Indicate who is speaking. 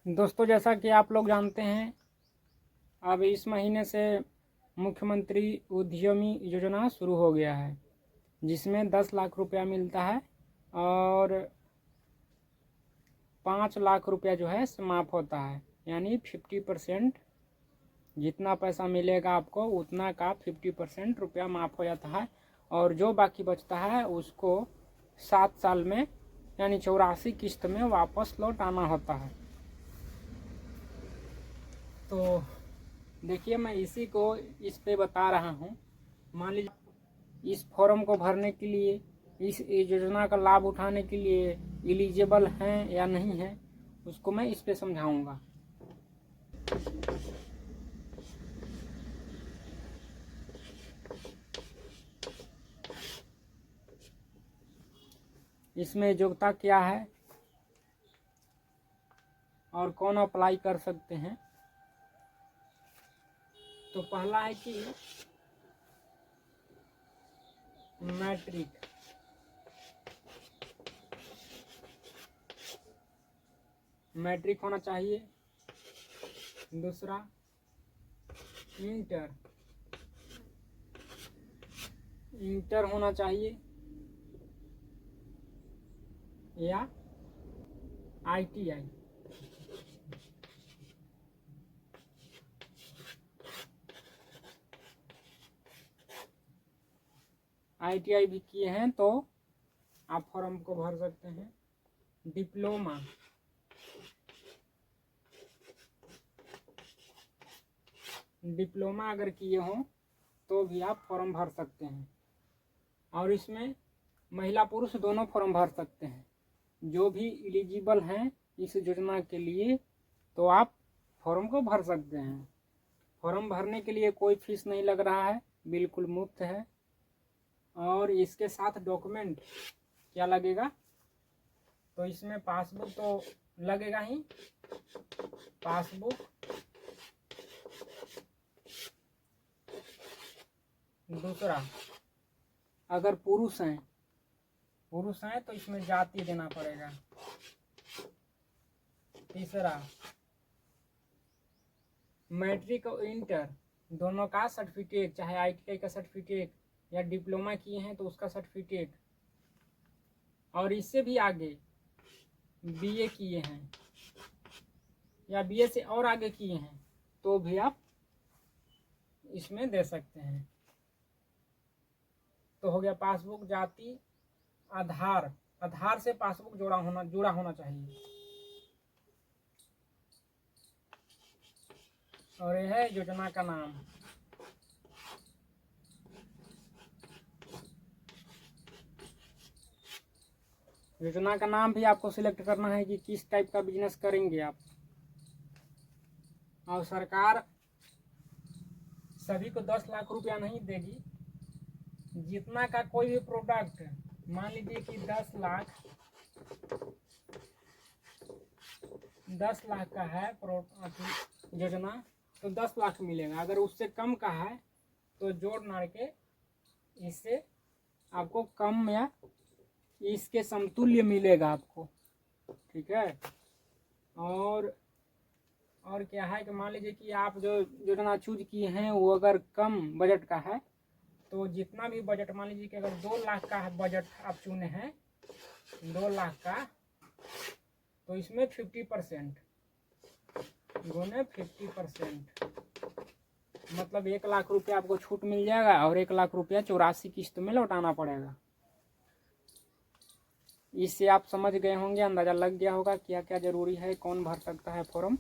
Speaker 1: दोस्तों, जैसा कि आप लोग जानते हैं, अब इस महीने से मुख्यमंत्री उद्यमी योजना शुरू हो गया है, जिसमें 10 लाख रुपया मिलता है और 5 लाख रुपया जो है समाप्त होता है। यानी 50% जितना पैसा मिलेगा आपको उतना का 50% रुपया माफ़ हो जाता है और जो बाकी बचता है उसको 7 साल में यानी 84 किस्त में वापस लौटाना होता है। तो देखिए, मैं इसी को इस पे बता रहा हूँ। मान लीजिए इस फॉर्म को भरने के लिए, इस योजना का लाभ उठाने के लिए एलिजिबल हैं या नहीं है, उसको मैं इस पे समझाऊंगा। इसमें योग्यता क्या है और कौन अप्लाई कर सकते हैं। तो पहला है कि मैट्रिक होना चाहिए। दूसरा इंटर होना चाहिए या ITI। ITI भी किए हैं तो आप फॉर्म को भर सकते हैं। डिप्लोमा अगर किए हों तो भी आप फॉर्म भर सकते हैं और इसमें महिला पुरुष दोनों फॉर्म भर सकते हैं। जो भी एलिजिबल हैं इस योजना के लिए तो आप फॉर्म को भर सकते हैं। फॉर्म भरने के लिए कोई फीस नहीं लग रहा है, बिल्कुल मुफ्त है। और इसके साथ डॉक्यूमेंट क्या लगेगा, तो इसमें पासबुक तो लगेगा ही। पासबुक, दूसरा अगर पुरुष हैं तो इसमें जाति देना पड़ेगा। तीसरा मैट्रिक और इंटर दोनों का सर्टिफिकेट, चाहे ITI का सर्टिफिकेट या डिप्लोमा किए हैं तो उसका सर्टिफिकेट, और इससे भी आगे BA किए हैं या BA से और आगे किए हैं तो भी आप इसमें दे सकते हैं। तो हो गया पासबुक, जाति, आधार से पासबुक जुड़ा होना चाहिए। और यह है योजना का नाम। योजना का नाम भी आपको सिलेक्ट करना है कि किस टाइप का बिजनेस करेंगे आप। और सरकार सभी को 10 लाख रुपया नहीं देगी। जितना का कोई भी प्रोडक्ट, मान लीजिए कि 10 लाख का है योजना, तो 10 लाख मिलेगा। अगर उससे कम का है तो जोड़ नाड़ के इससे आपको कम या इसके समतुल्य मिलेगा आपको, ठीक है। और क्या है कि मान लीजिए कि आप जो योजना चूज किए हैं वो अगर कम बजट का है तो जितना भी बजट, मान लीजिए कि अगर 2 लाख का बजट आप चुने हैं, 2 लाख का, तो इसमें 50% गुने 50%, मतलब 1 लाख रुपया आपको छूट मिल जाएगा और 1 लाख रुपया 84 किस्त में लौटाना पड़ेगा। इससे आप समझ गए होंगे, अंदाज़ा लग गया होगा क्या क्या ज़रूरी है, कौन भर सकता है फॉर्म।